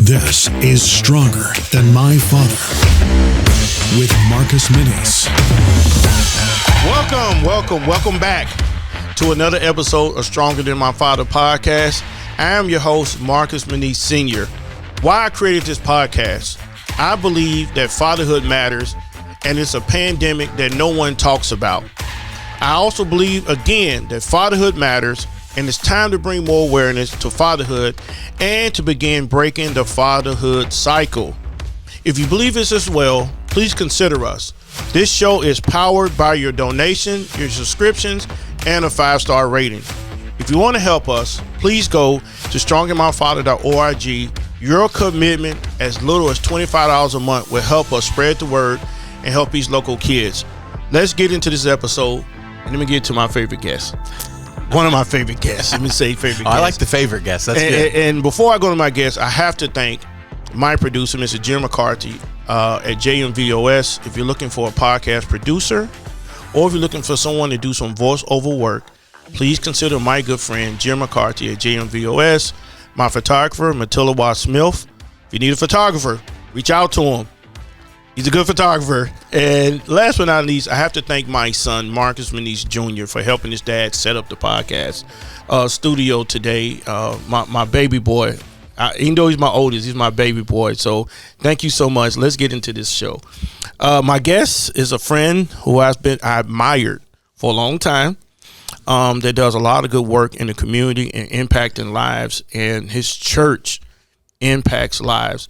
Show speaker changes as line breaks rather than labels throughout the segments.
This is Stronger Than My Father with Marcus Minis.
Welcome back to another episode of Stronger Than My Father podcast. I am your host, Marcus Minis Sr. Why I created this podcast? I believe that fatherhood matters, and it's a pandemic that no one talks about. I also believe, again, that fatherhood matters, and it's time to bring more awareness to fatherhood and to begin breaking the fatherhood cycle. If you believe this as well, please consider us. This show is powered by your donation, your subscriptions, and a 5-star rating. If you want to help us, please go to strongandmyfather.org. Your commitment, as little as $25 a month, will help us spread the word and help these local kids. Let's get into this episode, and let me get to my favorite guest. One of my favorite guests. Let me say favorite guest.
I like the favorite guest. That's good.
And before I go to my guest, I have to thank my producer, Mr. Jim McCarthy, at JMVOS. If you're looking for a podcast producer, or if you're looking for someone to do some voiceover work, please consider my good friend Jim McCarthy at JMVOS. My photographer, Matilda Watt Smith. If you need a photographer, reach out to him. He's a good photographer. And last but not least, I have to thank my son, Marcus Minis Jr., for helping his dad set up the podcast studio today. My baby boy, even though he's my oldest, he's my baby boy. So thank you so much. Let's get into this show. My guest is a friend who I admired for a long time, that does a lot of good work in the community and impacting lives, and his church impacts lives.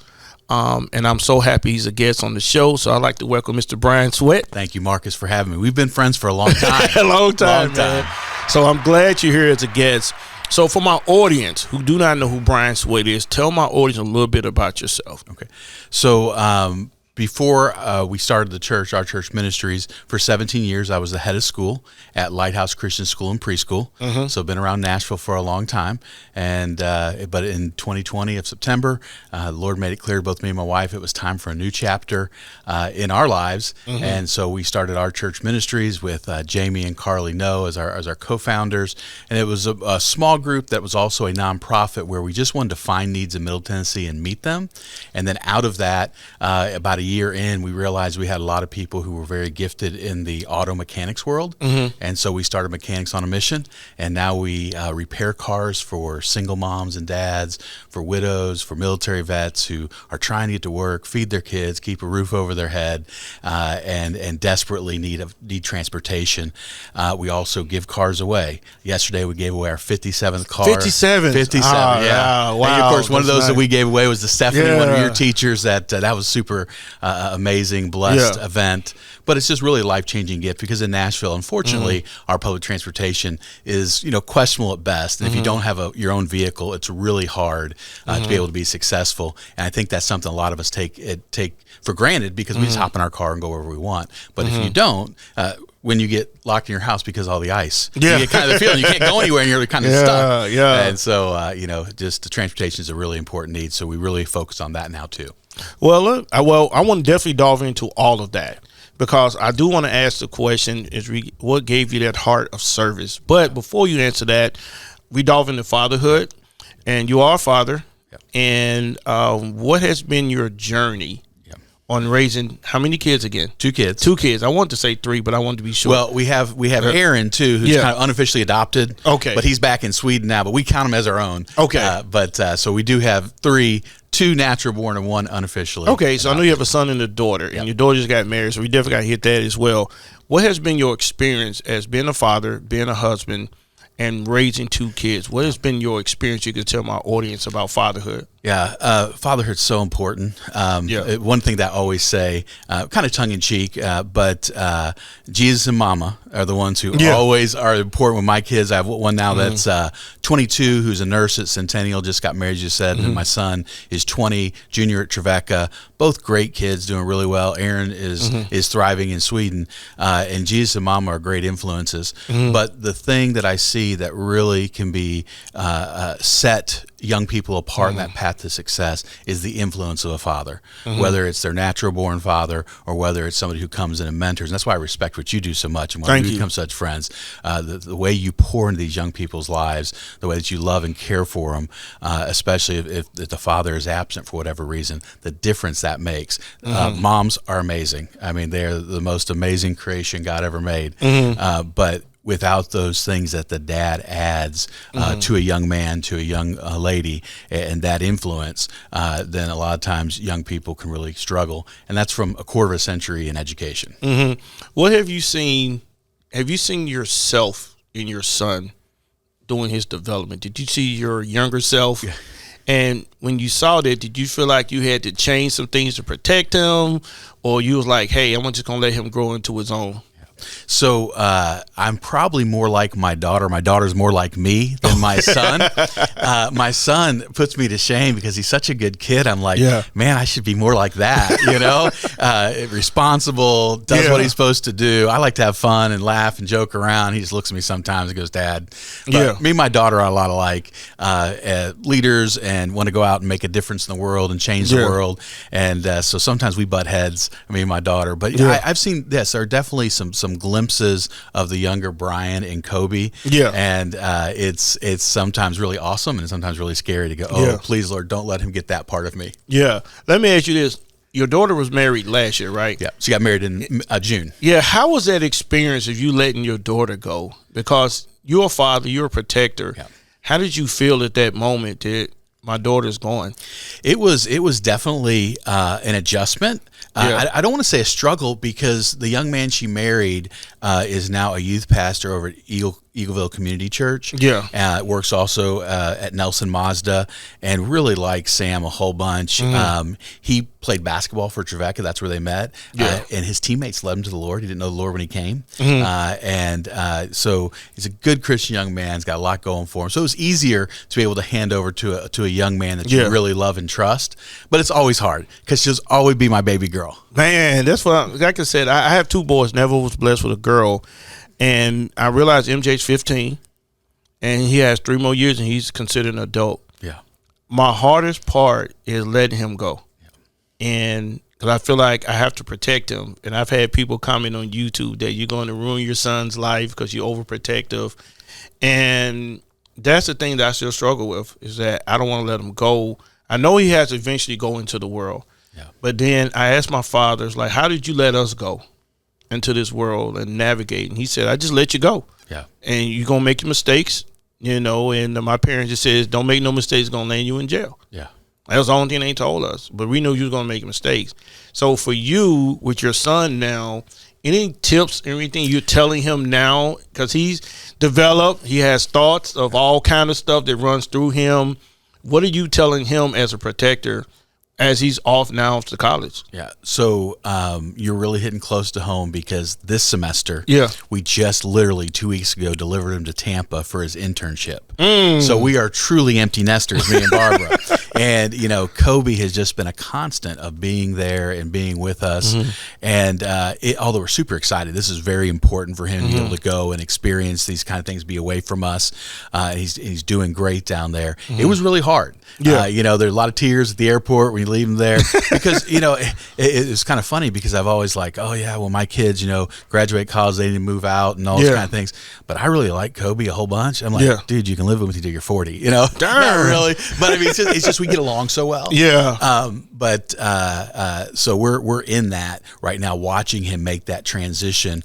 And I'm so happy he's a guest on the show. So I'd like to welcome Mr. Brian Sweatt.
Thank you, Marcus, for having me. We've been friends for a long time.
Long time, man. So I'm glad you're here as a guest. So for my audience who do not know who Brian Sweatt is, tell my audience a little bit about yourself.
Okay. So before we started the church, Our Church Ministries, for 17 years, I was the head of school at Lighthouse Christian School and Preschool. Mm-hmm. So I've been around Nashville for a long time. And but in 2020 of September, the Lord made it clear to both me and my wife it was time for a new chapter in our lives. Mm-hmm. And so we started Our Church Ministries with Jamie and Carly No as our co-founders. And it was a small group that was also a nonprofit where we just wanted to find needs in Middle Tennessee and meet them. And then out of that, about a year in, we realized we had a lot of people who were very gifted in the auto mechanics world. Mm-hmm. And so we started Mechanics on a Mission, and now we repair cars for single moms and dads, for widows, for military vets who are trying to get to work, feed their kids, keep a roof over their head, and desperately need transportation. We also give cars away. Yesterday we gave away our 57th car.
57?
57, yeah. Wow. And of course, one of those that we gave away was the Stephanie, one of your teachers. That was super amazing, blessed event. But it's just really a life-changing gift because in Nashville, unfortunately, our public transportation is, questionable at best. And if you don't have your own vehicle, it's really hard to be able to be successful. And I think that's something a lot of us take for granted because we just hop in our car and go wherever we want. But if you don't, when you get locked in your house because of all the ice, you get kind of the feeling you can't go anywhere and you're kind of stuck. Yeah. And so, just the transportation is a really important need. So we really focus on that now too.
Well, look, I want to definitely dive into all of that because I do want to ask the question: what gave you that heart of service? But before you answer that, we dive into fatherhood, and you are a father. Yep. And what has been your journey on raising how many kids again?
2 kids.
2 kids. I wanted to say 3, but I wanted to be sure.
Well, we have Aaron too, who's kind of unofficially adopted.
Okay,
but he's back in Sweden now. But we count him as our own.
Okay,
so we do have 3. 2 natural born and 1 unofficially.
Okay, so I know you have a son and a daughter, and your daughter just got married, so we definitely got to hit that as well. What has been your experience as being a father, being a husband, and raising 2 kids? What has been your experience you can tell my audience about fatherhood?
Yeah, fatherhood's so important. One thing that I always say, kind of tongue-in-cheek, but Jesus and Mama are the ones who always are important with my kids. I have one now that's 22, who's a nurse at Centennial, just got married, as you said, and my son is 20, junior at Trevecca. Both great kids, doing really well. Aaron is thriving in Sweden, and Jesus and Mama are great influences. But the thing that I see that really can be set young people apart in that path to success is the influence of a father, whether it's their natural born father or whether it's somebody who comes in and mentors. And that's why I respect what you do so much and why we become such friends. The way you pour into these young people's lives, the way that you love and care for them, especially if the father is absent for whatever reason, the difference that makes. Moms are amazing. I mean, they're the most amazing creation God ever made. But without those things that the dad adds to a young man, to a young lady, and that influence, then a lot of times young people can really struggle. And that's from a quarter of a century in education.
What have you seen? Have you seen yourself in your son doing his development? Did you see your younger self? Yeah. And when you saw that, did you feel like you had to change some things to protect him? Or you was like, hey, I'm just going to let him grow into his own?
So I'm probably more like my daughter. My daughter's more like me than my son. My son puts me to shame because he's such a good kid. I'm like, man, I should be more like that, you know? Responsible, does what he's supposed to do. I like to have fun and laugh and joke around. He just looks at me sometimes and goes, Dad. But me and my daughter are a lot alike, leaders and want to go out and make a difference in the world and change the world. And so sometimes we butt heads, me and my daughter. But I've seen this. There are definitely some glimpses of the younger Brian and Kobe. And it's sometimes really awesome and sometimes really scary to go, please, Lord, don't let him get that part of me.
Let me ask you this. Your daughter was married last year, right?
Yeah, she got married in June.
How was that experience of you letting your daughter go? Because you're a father, you're a protector. How did you feel at that moment that my daughter's going?
It was definitely an adjustment. I don't want to say a struggle because the young man she married is now a youth pastor over at Eagleville Community Church. Works also at Nelson Mazda and really likes Sam a whole bunch. He played basketball for Trevecca. That's where they met. And his teammates led him to the Lord. He didn't know the Lord when he came. So he's a good Christian young man. He's got a lot going for him. So it was easier to be able to hand over to a young man that you really love and trust. But it's always hard because she'll always be my baby girl.
Man, that's what like I said, I have two boys. Never was blessed with a girl. And I realized MJ's 15 and he has 3 more years and he's considered an adult. My hardest part is letting him go. And because I feel like I have to protect him. And I've had people comment on YouTube that you're going to ruin your son's life because you're overprotective. And that's the thing that I still struggle with is that I don't want to let him go. I know he has to eventually go into the world. But then I asked my father, like, how did you let us go into this world and navigate? And he said, I just let you go. And you're going to make your mistakes, you know, and my parents just said, don't make no mistakes, going to land you in jail. That was the only thing they told us. But we knew you was going to make mistakes. So for you, with your son now, any tips, anything you're telling him now? Because he's developed, he has thoughts of all kind of stuff that runs through him. What are you telling him as a protector as he's off now to college?
So you're really hitting close to home because this semester, we just literally 2 weeks ago delivered him to Tampa for his internship. So we are truly empty nesters, me and Barbara. And, you know, Kobe has just been a constant of being there and being with us. And although we're super excited, this is very important for him to be able to go and experience these kind of things, be away from us. He's doing great down there. It was really hard. You know, there are a lot of tears at the airport when you leave them there because, you know, it's kind of funny because I've always like, oh, yeah, well, my kids, you know, graduate college, they need to move out and all those kind of things. But I really like Kobe a whole bunch. I'm like, dude, you can live with him until you're 40, you know? Not really. But I mean, it's just we get along so well. So we're in that right now, watching him make that transition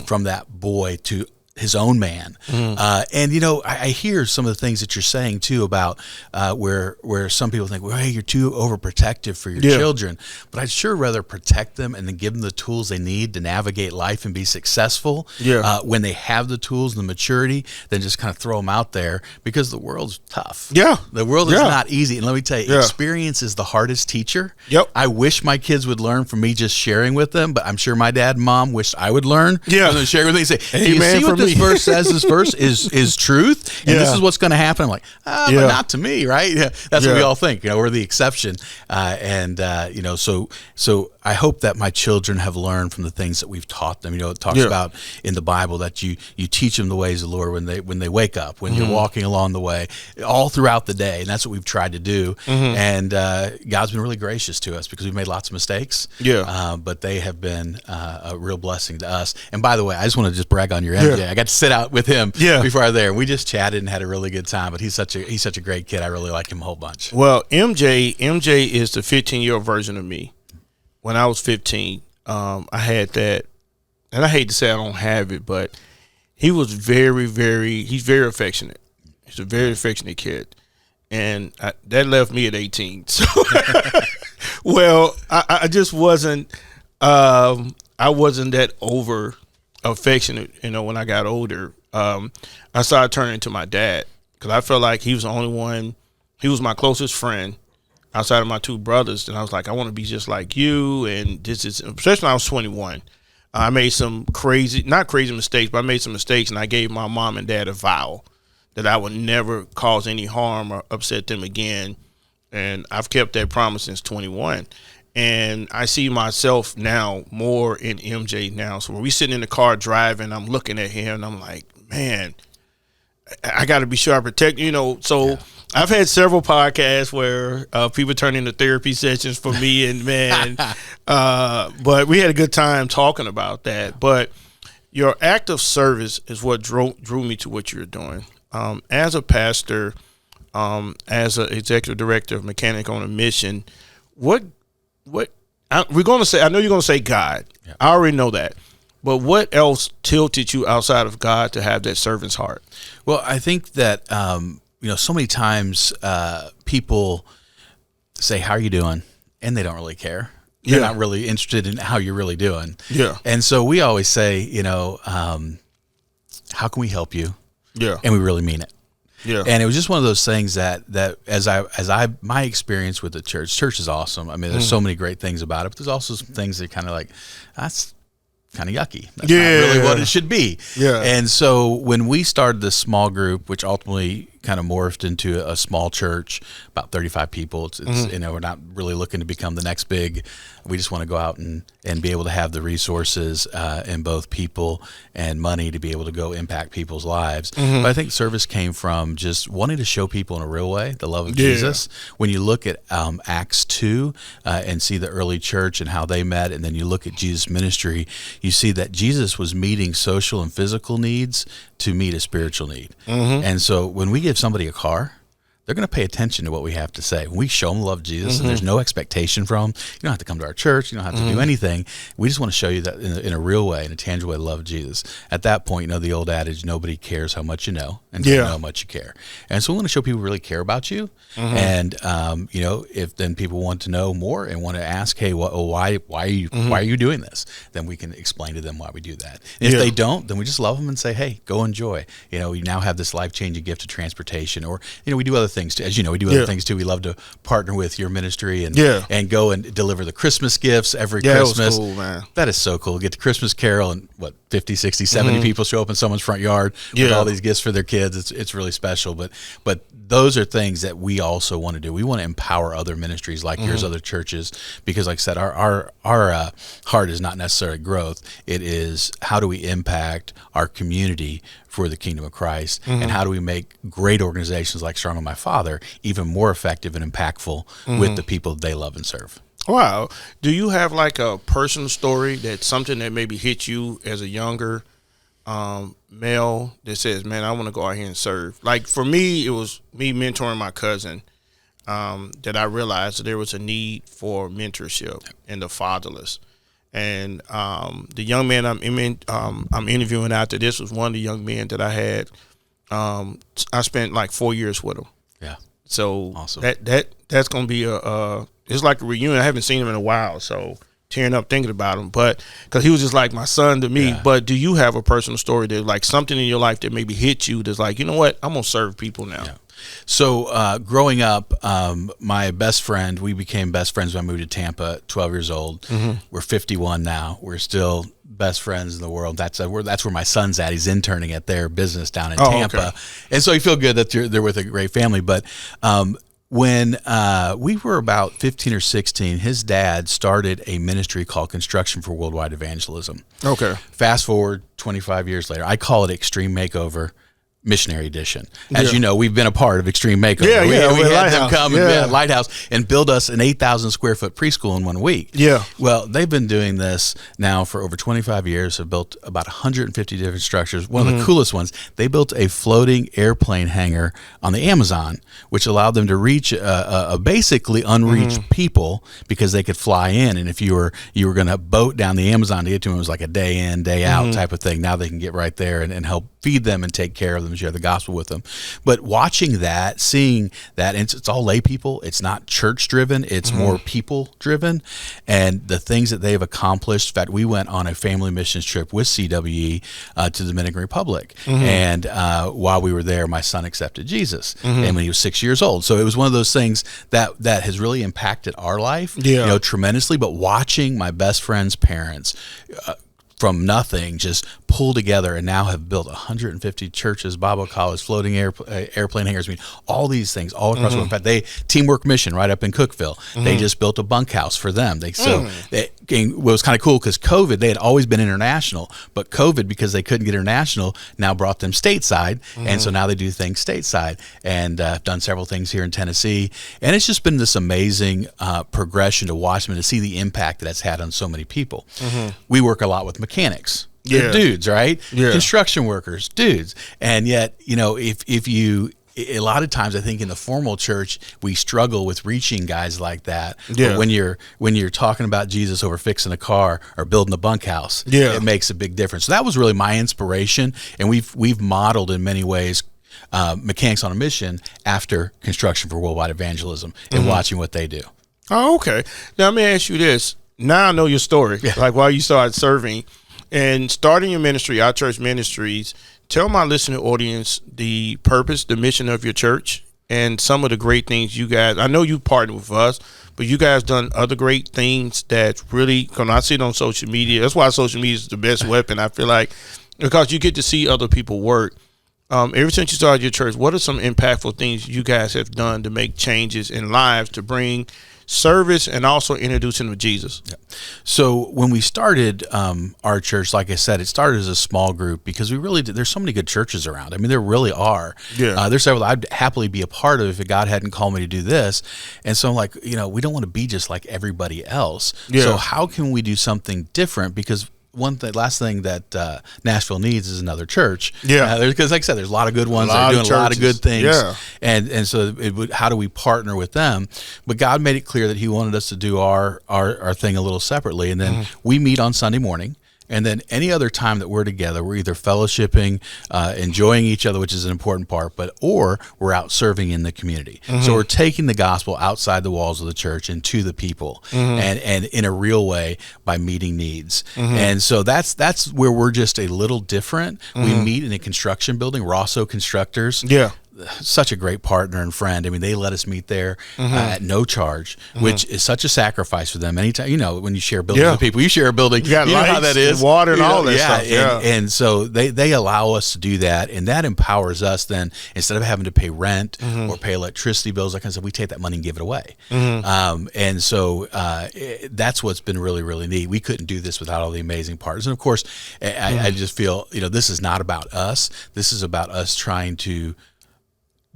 from that boy to his own man. And, you know, I hear some of the things that you're saying, too, about where some people think, well, hey, you're too overprotective for your children. But I'd sure rather protect them and then give them the tools they need to navigate life and be successful when they have the tools and the maturity than just kind of throw them out there because the world's tough. The world is not easy. And let me tell you, experience is the hardest teacher. I wish my kids would learn from me just sharing with them, but I'm sure my dad and mom wished I would learn. Sharing with me and say, hey, you see what this verse says. This verse is truth, and this is what's going to happen. I'm like, but not to me, right? Yeah, that's what we all think. We're the exception, so I hope that my children have learned from the things that we've taught them. It talks about in the Bible that you teach them the ways of the Lord when they wake up, when you're walking along the way, all throughout the day, and that's what we've tried to do. And God's been really gracious to us because we've made lots of mistakes. But they have been a real blessing to us. And by the way, I just want to just brag on your MJ. I got to sit out with him before I was there, and we just chatted and had a really good time. But he's such a great kid. I really like him a whole bunch.
Well, MJ is the 15-year-old version of me. When I was 15, I had that, and I hate to say I don't have it, but he was he's very affectionate. He's a very affectionate kid. And that left me at 18. So, well, I just wasn't, I wasn't that over affectionate, when I got older. I started turning to my dad because I felt like he was the only one, he was my closest friend outside of my two brothers. And I was like, I want to be just like you. And this is, especially when I was 21, I made some not crazy mistakes, but I made some mistakes. And I gave my mom and dad a vow that I would never cause any harm or upset them again. And I've kept that promise since 21. And I see myself now more in MJ now. So when we sitting in the car driving, I'm looking at him and I'm like, man, I got to be sure I protect, I've had several podcasts where people turn into therapy sessions for me, and man, but we had a good time talking about that. But your act of service is what drew me to what you're doing. As a pastor, as an executive director of Mechanic on a Mission, we're going to say, I know you're going to say God. Yeah. I already know that. But what else tilted you outside of God to have that servant's heart?
Well, I think that, so many times people say, how are you doing? And they don't really care. They're not really interested in how you're really doing. Yeah. And so we always say, how can we help you? Yeah. And we really mean it. Yeah. And it was just one of those things that my experience with the church is awesome. I mean, there's so many great things about it, but there's also some things that kind of like, that's kind of yucky. That's not really what it should be. Yeah. And so when we started this small group, which ultimately kind of morphed into a small church, about 35 people, it's we're not really looking to become the next big. We just want to go out and be able to have the resources and both people and money to be able to go impact people's lives. But I think service came from just wanting to show people in a real way the love of Jesus. When you look at Acts 2 and see the early church and how they met, and then you look at Jesus' ministry, you see that Jesus was meeting social and physical needs to meet a spiritual need. And so when we give somebody a car, they're going to pay attention to what we have to say. When we show them love of Jesus and there's no expectation from them, you don't have to come to our church, you don't have to do anything. We just want to show you that in a real way, in a tangible way, love of Jesus. At that point, the old adage, nobody cares how much you know until you know how much you care. And so we want to show people really care about you. And, if then people want to know more and want to ask, hey, why are you doing this? Then we can explain to them why we do that. And if they don't, then we just love them and say, hey, go enjoy. You now have this life-changing gift of transportation, or, we do other things too. As you know, we do other things too. We love to partner with your ministry and go and deliver the Christmas gifts every Christmas. That was cool, man. That is so cool. Get the Christmas carol and 50, 60, 70 people show up in someone's front yard with all these gifts for their kids. It's really special. But those are things that we also want to do. We want to empower other ministries like yours, other churches, because like I said, our heart is not necessarily growth. It is how do we impact our community for the kingdom of Christ, and how do we make great organizations like Strong on My Father even more effective and impactful with the people they love and serve.
Wow. Do you have like a personal story that's something that maybe hit you as a younger male that says, man, I want to go out here and serve? Like for me, it was me mentoring my cousin that I realized that there was a need for mentorship in the fatherless. And the young man I'm interviewing after this was one of the young men that I had. I spent like 4 years with him. Yeah. So awesome. That's going to be it's like a reunion. I haven't seen him in a while, so tearing up thinking about him. But because he was just like my son to me. Yeah. But do you have a personal story that like something in your life that maybe hit you that's like, you know what, I'm going to serve people now?
So growing up, my best friend, we became best friends when I moved to Tampa, 12 years old. We're 51 now. We're still best friends in the world. That's where my son's at. He's interning at their business down in Tampa. Okay. And so you feel good that they're with a great family. But when we were about 15 or 16, his dad started a ministry called Construction for Worldwide Evangelism.
Okay.
Fast forward 25 years later. I call it Extreme Makeover Missionary Edition. As you know, we've been a part of Extreme Makeover. We had them come and Lighthouse and build us an 8,000 square foot preschool in 1 week. Yeah. Well, they've been doing this now for over 25 years. Have built about 150 different structures. One of the coolest ones, they built a floating airplane hangar on the Amazon, which allowed them to reach a basically unreached people because they could fly in. And if you were going to boat down the Amazon to get to them, it was like a day in, day out type of thing. Now they can get right there and help feed them and take care of them, share the gospel with them. But watching that, seeing that, and it's all lay people. It's not church driven. It's more people driven. And the things that they've accomplished. In fact, we went on a family missions trip with CWE to the Dominican Republic. And while we were there, my son accepted Jesus. And when he was 6 years old. So it was one of those things that has really impacted our life, tremendously. But watching my best friend's parents from nothing just pull together and now have built 150 churches, Bible college, floating airplane hangars. I mean, all these things all across the world. In fact, they Teamwork Mission right up in Cookeville. They just built a bunkhouse for them. It was kind of cool because COVID, they had always been international, but COVID, because they couldn't get international, now brought them stateside. And so now they do things stateside, and I've done several things here in Tennessee. And it's just been this amazing progression to watch them and to see the impact that it's had on so many people. We work a lot with mechanics. They're dudes, right? Construction workers, dudes. And yet, if you, a lot of times I think in the formal church, we struggle with reaching guys like that. But when you're talking about Jesus over fixing a car or building a bunkhouse, it makes a big difference. So that was really my inspiration. And we've modeled in many ways Mechanics on a Mission after Construction for Worldwide Evangelism and watching what they do.
Oh, okay. Now let me ask you this. Now I know your story, like why you started serving and starting your ministry, Our Church Ministries. Tell my listening audience the purpose, the mission of your church, and some of the great things you guys. I know you partnered with us, but you guys done other great things that really. When I see it on social media, that's why social media is the best weapon. I feel like because you get to see other people work. Ever since you started your church, what are some impactful things you guys have done to make changes in lives to bring service and also introducing to Jesus?
So when we started our church, like I said, it started as a small group because we really did. There's so many good churches around. I mean, there really are. There's several I'd happily be a part of if God hadn't called me to do this. And so I'm like, we don't want to be just like everybody else. So how can we do something different? Because last thing that Nashville needs is another church. Because like I said, there's a lot of good ones that are doing a lot of good things. And so how do we partner with them? But God made it clear that He wanted us to do our thing a little separately. And then we meet on Sunday morning. And then any other time that we're together, we're either fellowshipping, enjoying each other, which is an important part, or we're out serving in the community. So we're taking the gospel outside the walls of the church and to the people, and in a real way by meeting needs. And so that's where we're just a little different. We meet in a construction building, Rosso Constructors. Such a great partner and friend. I mean, they let us meet there at no charge, which is such a sacrifice for them. Anytime, when you share buildings with people, you share a building,
you know how that is, and water and all that stuff.
And so they allow us to do that, and that empowers us then, instead of having to pay rent or pay electricity bills, that kind of stuff, we take that money and give it away. And so that's what's been really, really neat. We couldn't do this without all the amazing partners. And of course, I just feel, this is not about us. This is about us trying to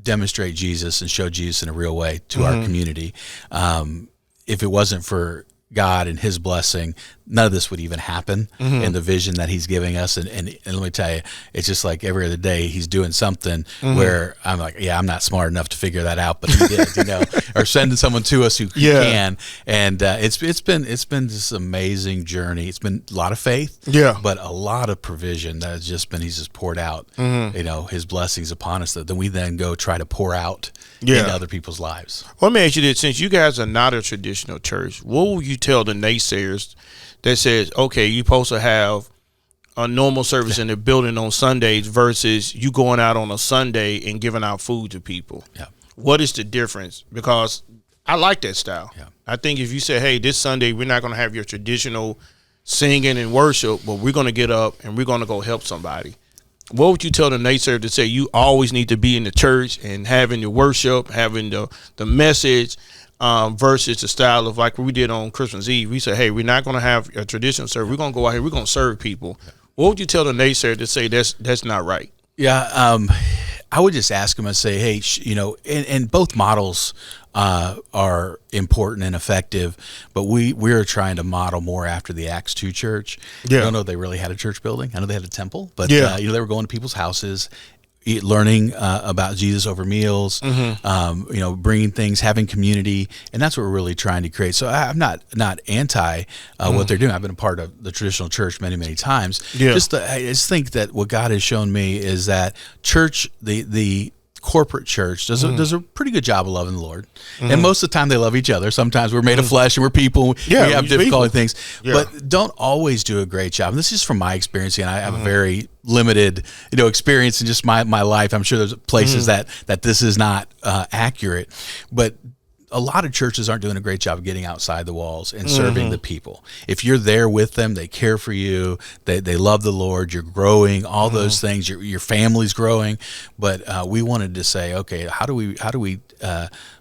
demonstrate Jesus and show Jesus in a real way to our community. If it wasn't for God and His blessing, none of this would even happen in the vision that He's giving us. And let me tell you, it's just like every other day He's doing something where I'm like, I'm not smart enough to figure that out, but He did, or sending someone to us who can. And it's been this amazing journey. It's been a lot of faith, but a lot of provision that has just been, He's just poured out, His blessings upon us that then we then go try to pour out into other people's lives.
Well, let me ask you this: since you guys are not a traditional church, what will you tell the naysayers that says, okay, you're supposed to have a normal service in the building on Sundays versus you going out on a Sunday and giving out food to people.
Yeah.
What is the difference? Because I like that style.
Yeah.
I think if you say, hey, this Sunday we're not going to have your traditional singing and worship, but we're going to get up and we're going to go help somebody. What would you tell the naysayer to say you always need to be in the church and having the worship, having the message, versus the style of like we did on Christmas Eve? We said, hey, we're not going to have a traditional service. We're going to go out here. We're going to serve people. What would you tell the naysayer to say that's not right?
Yeah, I would just ask them and say, hey, and both models are important and effective, but we're trying to model more after the Acts 2 church.
Yeah.
I don't know if they really had a church building. I know they had a temple, but
yeah.
They were going to people's houses, learning about Jesus over meals, bringing things, having community, and that's what we're really trying to create. So I'm not anti what they're doing. I've been a part of the traditional church many times.
Yeah.
I just think that what God has shown me is that church, the corporate church does a pretty good job of loving the Lord, and most of the time they love each other. Sometimes we're made of flesh and we're people.
Yeah,
we have difficult things, but don't always do a great job. And this is from my experience, and I have a very limited, experience in just my life. I'm sure there's places that this is not accurate, but a lot of churches aren't doing a great job of getting outside the walls and serving the people. If you're there with them, they care for you, they love the Lord, you're growing, all those things, your family's growing. But we wanted to say, okay, how do we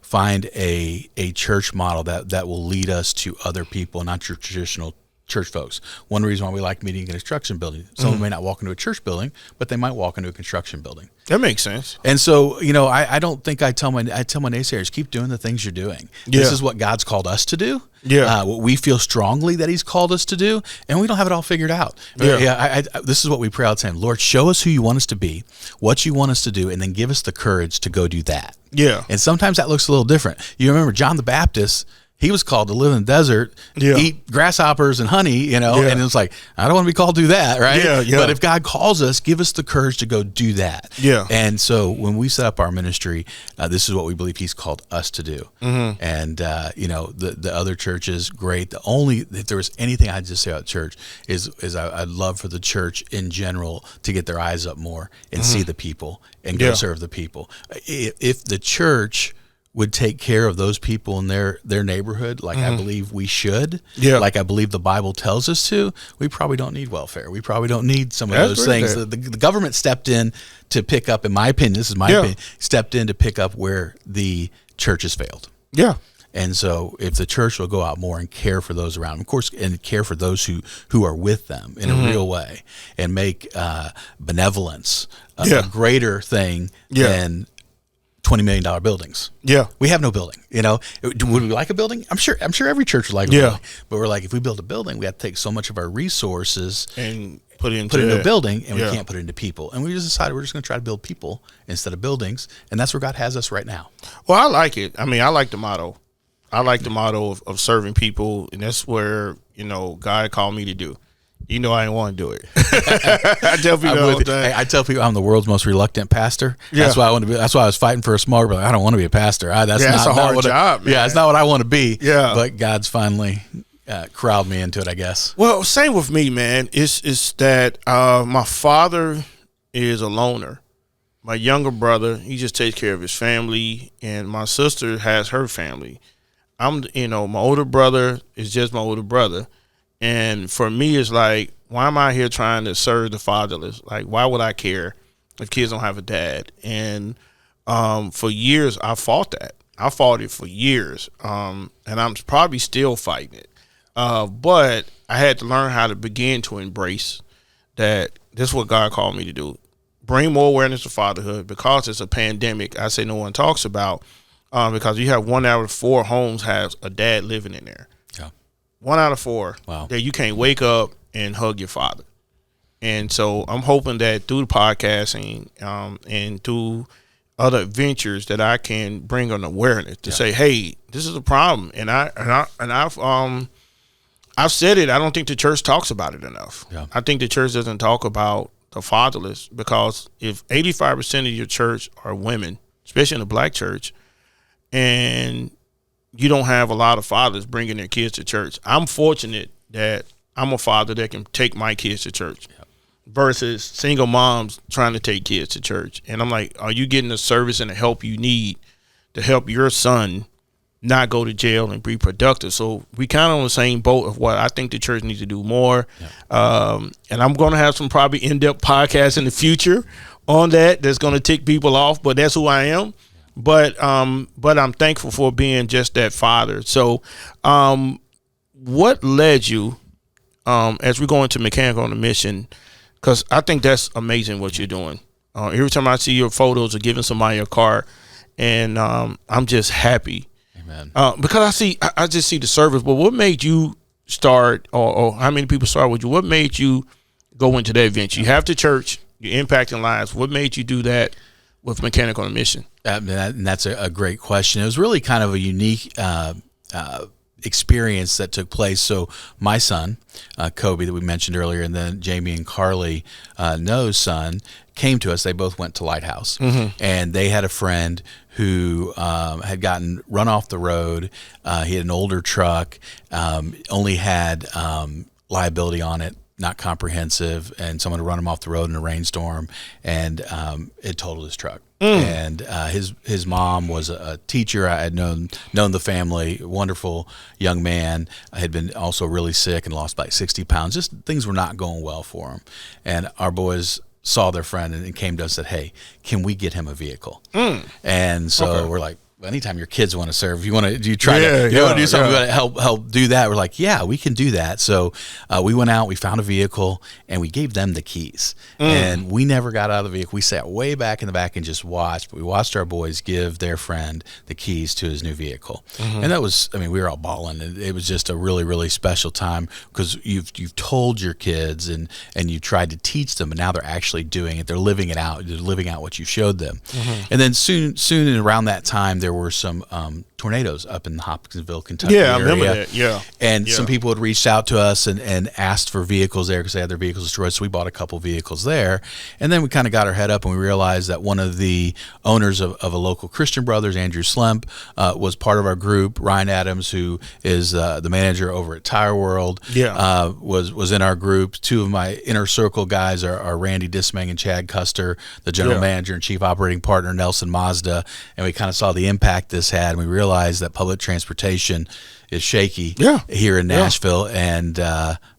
find a church model that will lead us to other people, not your traditional church folks? One reason why we like meeting in a construction building, someone may not walk into a church building, but they might walk into a construction building.
That makes sense.
And so, I don't think I tell my naysayers, keep doing the things you're doing.
Yeah.
This is what God's called us to do.
Yeah.
What we feel strongly that He's called us to do, and we don't have it all figured out.
Yeah.
This is what we pray all the time. Lord, show us who you want us to be, what you want us to do, and then give us the courage to go do that.
Yeah.
And sometimes that looks a little different. You remember John the Baptist, he was called to live in the desert, eat grasshoppers and honey, and it's like, I don't want to be called to do that, right?
Yeah.
But if God calls us, give us the courage to go do that.
Yeah.
And so when we set up our ministry, this is what we believe He's called us to do. And, the other churches, great. If there was anything I'd just say about church is I'd love for the church in general to get their eyes up more and see the people and go serve the people. If the church would take care of those people in their neighborhood, like I believe we should, like I believe the Bible tells us to, we probably don't need welfare. We probably don't need some of those things. The government stepped in to pick up, in my opinion, this is my opinion, stepped in to pick up where the church has failed.
Yeah.
And so if the church will go out more and care for those around them, of course, and care for those who are with them in a real way, and make benevolence a greater thing than $20 million buildings. Yeah. We have no building. Would we like a building? I'm sure every church would like a building. But we're like, if we build a building, we have to take so much of our resources
and put it into
a building, and we can't put it into people. And we just decided we're just going to try to build people instead of buildings. And that's where God has us right now.
Well, I like it. I mean, I like the motto. I like the motto of serving people. And that's where, God called me to do. I didn't want to do it. I tell people all the time.
I tell people I'm the world's most reluctant pastor. Yeah. That's why I want to be. That's why I was fighting for a smaller. But I don't want to be a pastor. That's
a hard job. Man.
Yeah, it's not what I want to be.
Yeah,
but God's finally corralled me into it, I guess.
Well, same with me, man. It's that my father is a loner. My younger brother, he just takes care of his family, and my sister has her family. My older brother is just my older brother. And for me, it's like, why am I here trying to serve the fatherless? Like, why would I care if kids don't have a dad? And for years, I fought that. I fought it for years, and I'm probably still fighting it. But I had to learn how to begin to embrace that this is what God called me to do. Bring more awareness to fatherhood, because it's a pandemic I say no one talks about, because you have 1 out of 4 homes has a dad living in there. 1 out of 4.
Wow.
That you can't wake up and hug your father. And so I'm hoping that through the podcasting and through other ventures that I can bring an awareness to say, hey, this is a problem. And I've said it. I don't think the church talks about it enough. Yeah. I think the church doesn't talk about the fatherless, because if 85% of your church are women, especially in the black church, and you don't have a lot of fathers bringing their kids to church. I'm fortunate that I'm a father that can take my kids to church. versus single moms trying to take kids to church. And I'm like, are you getting the service and the help you need to help your son not go to jail and be productive? So we kind of on the same boat of what I think the church needs to do more. Yeah. And I'm going to have some probably in-depth podcasts in the future on that's going to tick people off, but that's who I am. But I'm thankful for being just that father. So what led you, as we go into Mechanical on a Mission, because I think that's amazing what you're doing. Every time I see your photos of giving somebody a car, and I'm just happy. Amen. Because I just see the service. But what made you start, or how many people started with you? What made you go into that venture? You have the church, you're impacting lives. What made you do that with Mechanical on a Mission?
And that's a great question. It was really kind of a unique experience that took place. So my son, Kobe, that we mentioned earlier, and then Jamie and Carly, Noah's son, came to us. They both went to Lighthouse, and they had a friend who had gotten run off the road. He had an older truck, only had liability on it, not comprehensive, and someone had run him off the road in a rainstorm, and it totaled his truck. And his mom was a teacher. I had known the family, wonderful young man. I had been also really sick and lost about 60 pounds. Just things were not going well for him. And our boys saw their friend and came to us and said, hey, can we get him a vehicle? And so we're like, anytime your kids want to serve, you want to do something, you want to help do that. We're like, yeah, we can do that. So we went out, we found a vehicle, and we gave them the keys. And we never got out of the vehicle. We sat way back in the back and just watched. But we watched our boys give their friend the keys to his new vehicle. And that was, we were all bawling. It was just a really, really special time, because you've told your kids and you tried to teach them, and now they're actually doing it. They're living it out. They're living out what you showed them. And then soon and around that time, there were some tornadoes up in the Hopkinsville, Kentucky area.
I remember that. Yeah.
And some people had reached out to us and asked for vehicles there because they had their vehicles destroyed. So we bought a couple vehicles there. And then we kind of got our head up and we realized that one of the owners of a local Christian Brothers, Andrew Slemp, was part of our group. Ryan Adams, who is the manager over at Tire World, was in our group. Two of my inner circle guys are Randy Dismang and Chad Custer, the general manager and chief operating partner, Nelson Mazda. And we kind of saw the impact this had, and we realized that public transportation is shaky here in Nashville, and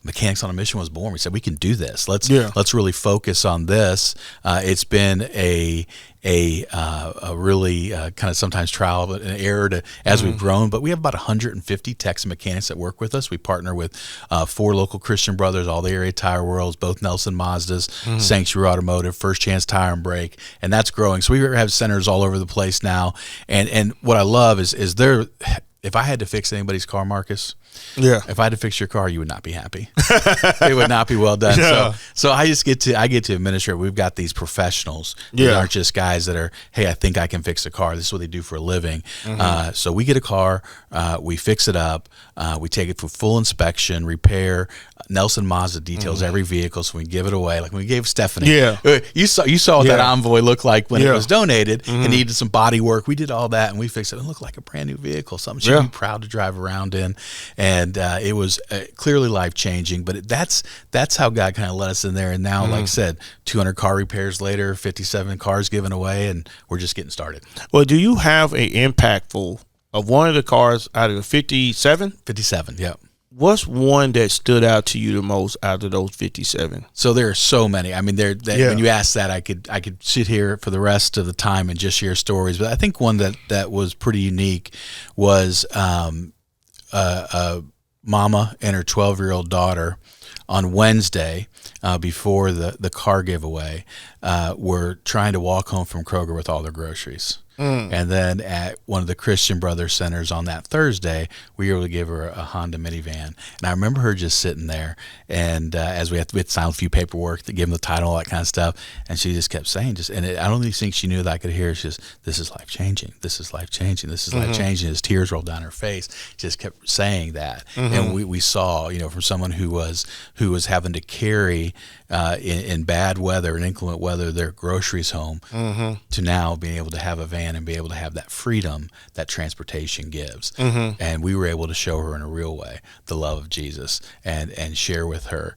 Mechanics on a Mission was born. We said, we can do this. Let's really focus on this. It's been a really kind of sometimes trial and error as we've grown, but we have about 150 techs and mechanics that work with us. We partner with 4 local Christian Brothers, all the area Tire Worlds, both Nelson Mazdas, Sanctuary Automotive, First Chance Tire and Brake, and that's growing. So we have centers all over the place now, and what I love is there. If I had to fix anybody's car, Marcus, if I had to fix your car, you would not be happy. It would not be well done. So I get to administrate. We've got these professionals. They aren't just guys that are, hey, I think I can fix a car. This is what they do for a living. So we get a car, we fix it up, we take it for full inspection, repair. Nelson Mazda details every vehicle, so we give it away. Like when we gave Stephanie, you saw what that Envoy looked like when it was donated. It needed some body work. We did all that, and we fixed it. It looked like a brand new vehicle, something she'd be proud to drive around in. And it was clearly life-changing, but that's how God kind of led us in there. And now, like I said, 200 car repairs later, 57 cars given away, and we're just getting started.
Well, do you have a impactful of one of the cars out of the 57?
57, yeah.
What's one that stood out to you the most out of those 57?
So there are so many. When you ask that, I could sit here for the rest of the time and just share stories. But I think one that was pretty unique was a mama and her 12-year-old daughter on Wednesday before the car giveaway were trying to walk home from Kroger with all their groceries. And then at one of the Christian Brothers centers on that Thursday, we were able to give her a Honda minivan. And I remember her just sitting there, and as we had to sign a few paperwork to give them the title, all that kind of stuff, and she just kept saying, I don't even think she knew that I could hear. She just, this is life-changing, this is life-changing, this is life-changing. As tears rolled down her face, just kept saying that. And we saw, from someone who was having to carry in bad weather and inclement weather, their groceries home, to now being able to have a van and be able to have that freedom that transportation gives. And we were able to show her in a real way the love of Jesus and share with her,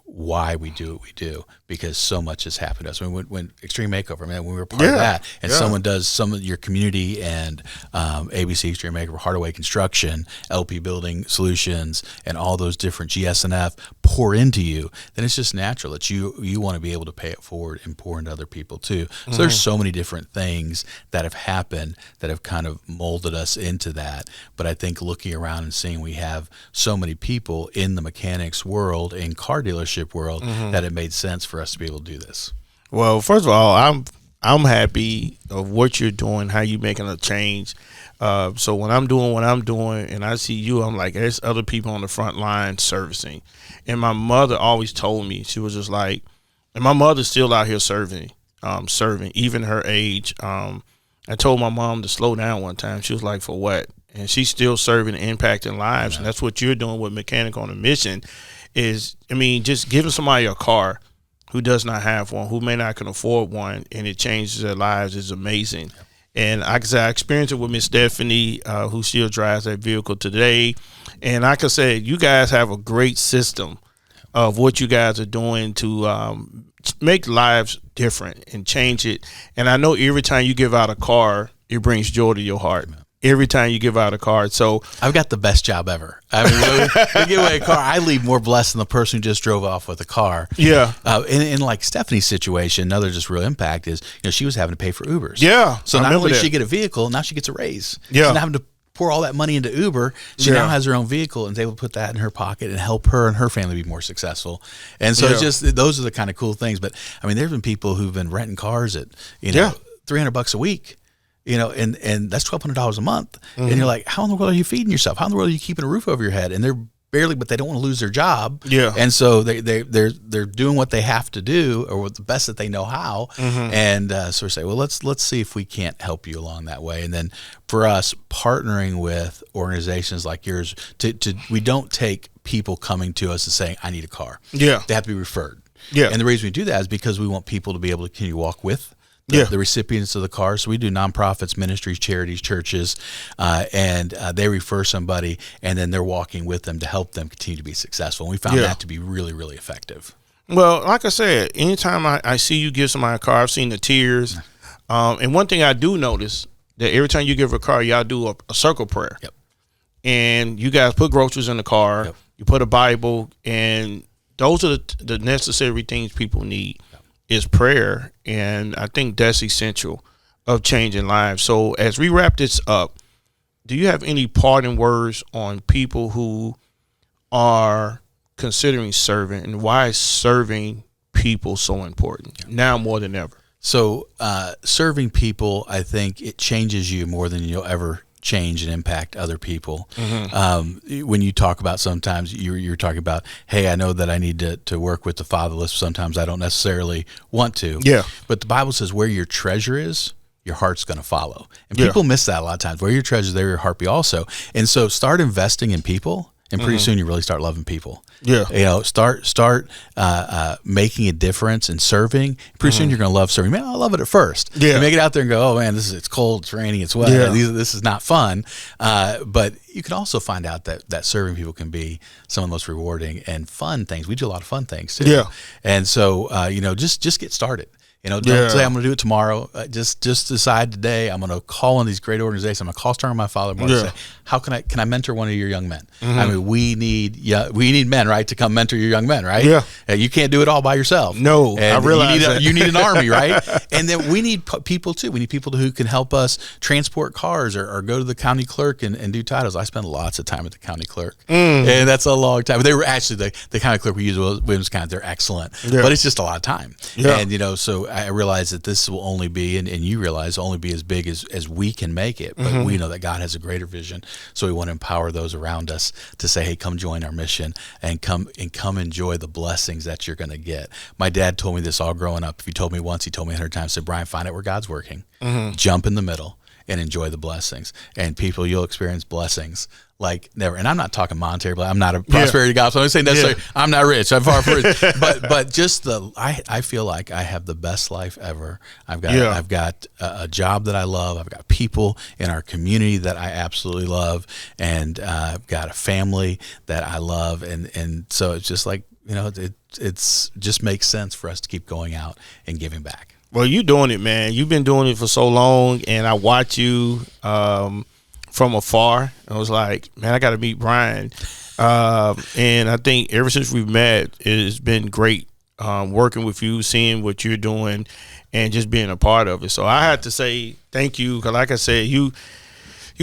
why we do what we do, because so much has happened to us. When Extreme Makeover, man, we were part of that, and someone does some of your community and ABC Extreme Makeover, Hardaway Construction, LP Building Solutions, and all those different GS&F pour into you, then it's just natural that you want to be able to pay it forward and pour into other people too. So there's so many different things that have happened that have kind of molded us into that. But I think looking around and seeing we have so many people in the mechanics world, in car dealership world, that it made sense for us to be able to do this.
Well, first of all, I'm happy of what you're doing, how you making a change. So when I'm doing what I'm doing and I see you, I'm like, there's other people on the front line servicing. And my mother always told me, she was just like, and my mother's still out here serving, even her age. I told my mom to slow down one time. She was like, for what? And she's still serving and impacting lives. And that's what you're doing with Mechanic on a Mission is, just giving somebody a car who does not have one, who may not can afford one, and it changes their lives is amazing. And like I said, I experienced it with Miss Stephanie, who still drives that vehicle today. And like I said, you guys have a great system of what you guys are doing to make lives different and change it. And I know every time you give out a car, it brings joy to your heart. Every time you give out a car. So
I've got the best job ever. We give away a car. I leave more blessed than the person who just drove off with a car.
Yeah.
In like Stephanie's situation, another just real impact is, she was having to pay for Ubers.
Yeah.
So not only did she get a vehicle, now she gets a raise.
Yeah.
She's not having to pour all that money into Uber. She now has her own vehicle and is able to put that in her pocket and help her and her family be more successful. And so it's just, those are the kind of cool things. But there's been people who've been renting cars at, $300 a week. And that's $1,200 a month. And you're like, how in the world are you feeding yourself? How in the world are you keeping a roof over your head? And they're barely, but they don't want to lose their job.
Yeah.
And so they're doing what they have to do, or with the best that they know how. And so we say, well, let's see if we can't help you along that way. And then for us, partnering with organizations like yours, we don't take people coming to us and saying, I need a car.
Yeah.
They have to be referred.
Yeah.
And the reason we do that is because we want people to be able to continue to walk with the recipients of the car. So we do nonprofits, ministries, charities, churches, and they refer somebody, and then they're walking with them to help them continue to be successful. And we found that to be really, really effective.
Well, like I said, anytime I see you give somebody a car, I've seen the tears. And one thing I do notice, that every time you give a car, y'all do a circle prayer.
Yep.
And you guys put groceries in the car. Yep. You put a Bible, and those are the necessary things people need. Is prayer, and I think that's essential of changing lives. So as we wrap this up, do you have any parting words on people who are considering serving, and why is serving people so important now more than ever? So
serving people, I think it changes you more than you'll ever change and impact other people. When you talk about, sometimes you're talking about, hey, I know that I need to work with the fatherless. Sometimes I don't necessarily want to.
Yeah.
But the Bible says where your treasure is, your heart's going to follow. And people miss that a lot of times. Where your treasure is, there your heart be also. And so start investing in people, and pretty soon you really start loving people.
Yeah.
Start making a difference and serving. Pretty soon you're going to love serving. Man, I love it at first.
Yeah.
You make it out there and go, oh man, it's cold, it's raining, it's wet.
Yeah.
This is not fun. But you can also find out that serving people can be some of the most rewarding and fun things. We do a lot of fun things too.
Yeah.
And so, just get started. Don't say I'm going to do it tomorrow. Just decide today. I'm going to call on these great organizations. I'm going to call Star My Father. I'm going to say, how can I mentor one of your young men? We need men, right, to come mentor your young men, right?
Yeah.
You can't do it all by yourself.
No,
and
I realize
you need an army, right? And then we need people too. We need people who can help us transport cars or go to the county clerk and do titles. I spent lots of time at the county clerk, and that's a long time. They were actually the county clerk we use was Williams County. They're excellent, but it's just a lot of time.
Yeah.
And so I realize that this will only be, and you realize, only be as big as we can make it. But we know that God has a greater vision. So we want to empower those around us to say, hey, come join our mission and come enjoy the blessings that you're going to get. My dad told me this all growing up. If he told me once, he told me 100 times, said, Brian, find out where God's working, jump in the middle, and enjoy the blessings. And people, you'll experience blessings like never. And I'm not talking monetary, but I'm not a prosperity gospel. I'm not saying necessarily I'm not rich. I'm far from rich. But just I feel like I have the best life ever. I've got a job that I love. I've got people in our community that I absolutely love, and I've got a family that I love, and so it's just like, it's just makes sense for us to keep going out and giving back.
Well, you're doing it, man. You've been doing it for so long, and I watch you from afar. I was like, man, I got to meet Brian. And I think ever since we've met, it's been great working with you, seeing what you're doing, and just being a part of it. So I had to say thank you, because like I said, you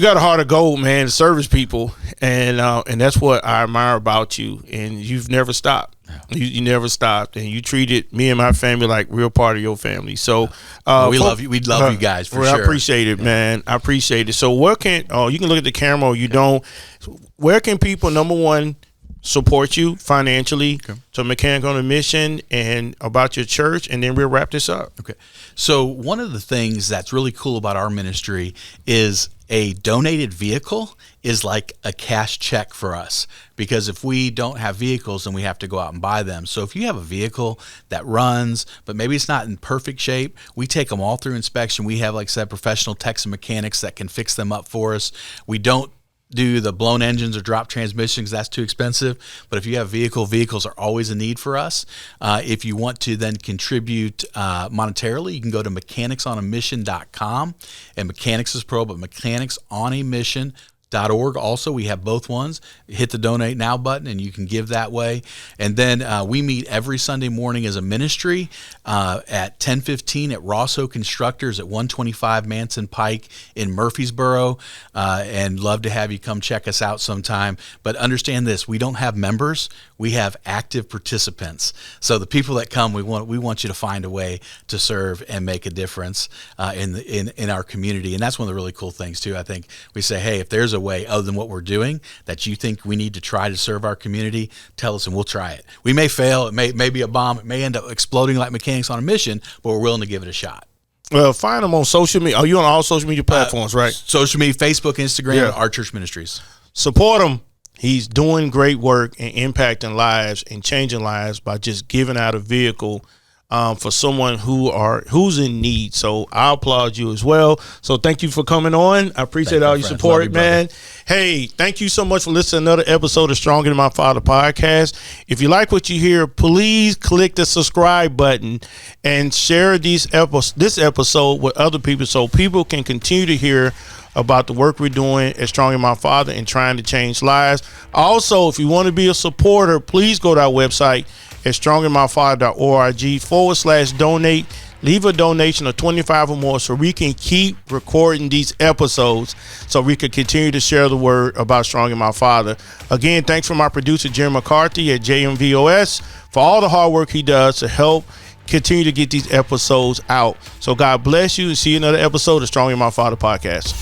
got a heart of gold, man, to service people, and that's what I admire about you. And you've never stopped. You never stopped, and you treated me and my family like real part of your family. So
we love you. We love you guys for sure.
I appreciate it, man. I appreciate it. So where can you can look at the camera, or you don't? Where can people, number one, support you financially? Okay. So Mechanic on a Mission, and about your church, and then we'll wrap this up.
Okay. So one of the things that's really cool about our ministry is a donated vehicle is like a cash check for us, because if we don't have vehicles, then we have to go out and buy them. So if you have a vehicle that runs, but maybe it's not in perfect shape, we take them all through inspection. We have, like I said, professional techs and mechanics that can fix them up for us. We don't do the blown engines or drop transmissions. That's too expensive. But if you have vehicles are always a need for us. If you want to then contribute monetarily, you can go to mechanicsonAmission.com, and mechanics is pro, but mechanicsonAmission.org. Also, we have both ones. Hit the donate now button and you can give that way. And then we meet every Sunday morning as a ministry at 10:15 at Rosso Constructors at 125 Manson Pike in Murfreesboro, and love to have you come check us out sometime. But understand this, we don't have members, we have active participants. So the people that come, we want you to find a way to serve and make a difference in our community. And that's one of the really cool things too. I think we say, hey, if there's a way other than what we're doing that you think we need to try to serve our community, tell us and we'll try it. We may fail, it may be a bomb, it may end up exploding like Mechanics on a Mission, but we're willing to give it a shot.
Well, find them on social media. Are you on all social media platforms, right?
Social media, Facebook, Instagram, Our Church Ministries.
Support him. He's doing great work and impacting lives and changing lives by just giving out a vehicle for someone who's in need. So I applaud you as well. So thank you for coming on. I appreciate all your support, man. Hey, thank you so much for listening to another episode of Stronger Than My Father podcast. If you like what you hear, please click the subscribe button and share this episode with other people, so people can continue to hear about the work we're doing at Stronger Than My Father and trying to change lives. Also, if you want to be a supporter, please go to our website at strongermyfather.org/donate. Leave a donation of $25 or more so we can keep recording these episodes, so we can continue to share the word about Stronger Than My Father. Again, thanks for my producer, Jim McCarthy at JMVOS, for all the hard work he does to help continue to get these episodes out. So God bless you, and see you in another episode of Stronger Than My Father podcast.